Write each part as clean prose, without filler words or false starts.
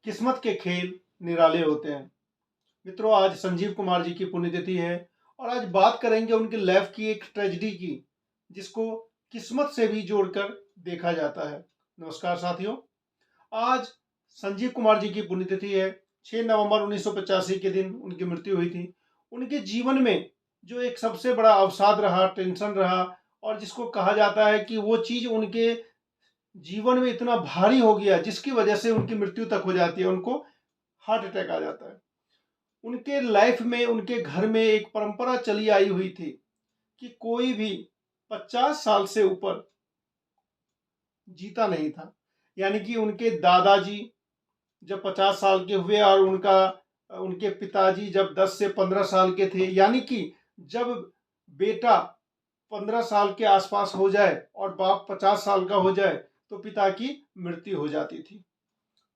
किस्मत के खेल निराले होते हैं। मित्रों, आज संजीव कुमार जी की पुण्यतिथि है और आज बात करेंगे उनकी लाइफ की एक ट्रेजेडी की, जिसको किस्मत से भी जोड़कर देखा जाता है। नमस्कार साथियों, आज संजीव कुमार जी की पुण्यतिथि है। 6 नवंबर 1985 के दिन उनकी मृत्यु हुई थी। उनके जीवन में जो एक सबसे बड़ा अवसाद रहा, टेंशन रहा, और जिसको कहा जाता है कि वो चीज़ उनके जीवन में इतना भारी हो गया जिसकी वजह से उनकी मृत्यु तक हो जाती है, उनको हार्ट अटैक आ जाता है। उनके लाइफ में, उनके घर में एक परंपरा चली आई हुई थी कि कोई भी 50 साल से ऊपर जीता नहीं था। यानी कि उनके दादाजी जब 50 साल के हुए और उनके पिताजी जब 10 से 15 साल के थे, यानी कि जब बेटा 15 साल के आसपास हो जाए और बाप 50 साल का हो जाए तो पिता की मृत्यु हो जाती थी।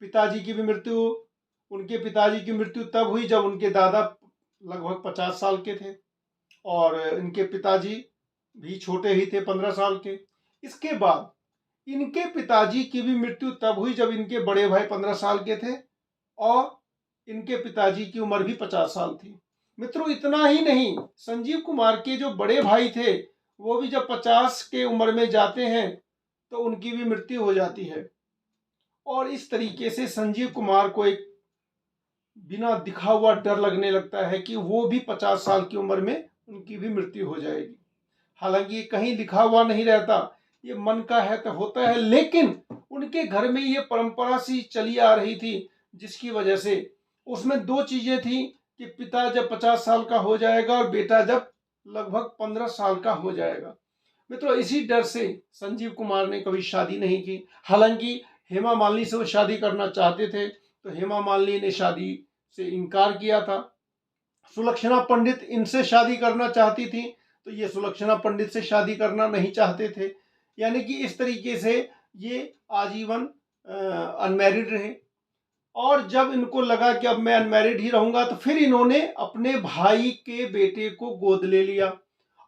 पिताजी की भी मृत्यु उनके पिताजी की मृत्यु तब हुई जब उनके दादा लगभग 50 साल के थे और इनके पिताजी भी छोटे ही थे, 15 साल के। इसके बाद इनके पिताजी की भी मृत्यु तब हुई जब इनके बड़े भाई 15 साल के थे और इनके पिताजी की उम्र भी 50 साल थी। मित्रों, इतना ही नहीं, संजीव कुमार के जो बड़े भाई थे वो भी जब 50 के उम्र में जाते हैं तो उनकी भी मृत्यु हो जाती है। और इस तरीके से संजीव कुमार को एक बिना दिखा हुआ डर लगने लगता है कि वो भी 50 साल की उम्र में उनकी भी मृत्यु हो जाएगी। हालांकि ये कहीं लिखा हुआ नहीं रहता, ये मन का है तो होता है, लेकिन उनके घर में ये परंपरा सी चली आ रही थी जिसकी वजह से उसमें दो चीजें थी कि पिता जब 50 साल का हो जाएगा और बेटा जब लगभग 15 साल का हो जाएगा। मित्रों, इसी डर से संजीव कुमार ने कभी शादी नहीं की। हालांकि हेमा मालिनी से वो शादी करना चाहते थे तो हेमा मालिनी ने शादी से इनकार किया था। सुलक्षणा पंडित इनसे शादी करना चाहती थी तो ये सुलक्षणा पंडित से शादी करना नहीं चाहते थे। यानी कि इस तरीके से ये आजीवन अनमैरिड रहे। और जब इनको लगा कि अब मैं अनमैरिड ही रहूंगा तो फिर इन्होंने अपने भाई के बेटे को गोद ले लिया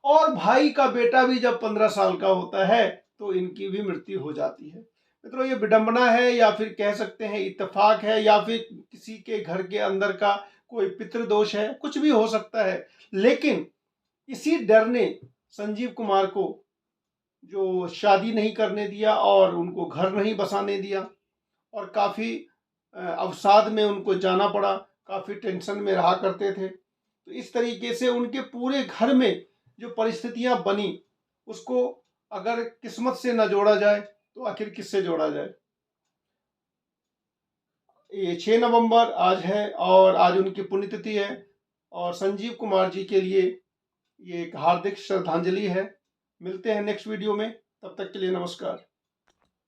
और भाई का बेटा भी जब 15 साल का होता है तो इनकी भी मृत्यु हो जाती है। मित्रों, ये विडंबना है या फिर कह सकते हैं इत्तेफाक है या फिर किसी के घर के अंदर का कोई पितृदोष है, कुछ भी हो सकता है। लेकिन इसी डर ने संजीव कुमार को जो शादी नहीं करने दिया और उनको घर नहीं बसाने दिया और काफ़ी अवसाद में उनको जाना पड़ा, काफ़ी टेंशन में रहा करते थे। तो इस तरीके से उनके पूरे घर में जो परिस्थितियां बनी उसको अगर किस्मत से न जोड़ा जाए तो आखिर किससे जोड़ा जाए। ये 6 नवंबर आज है और आज उनकी पुण्यतिथि है और संजीव कुमार जी के लिए ये एक हार्दिक श्रद्धांजलि है। मिलते हैं नेक्स्ट वीडियो में, तब तक के लिए नमस्कार।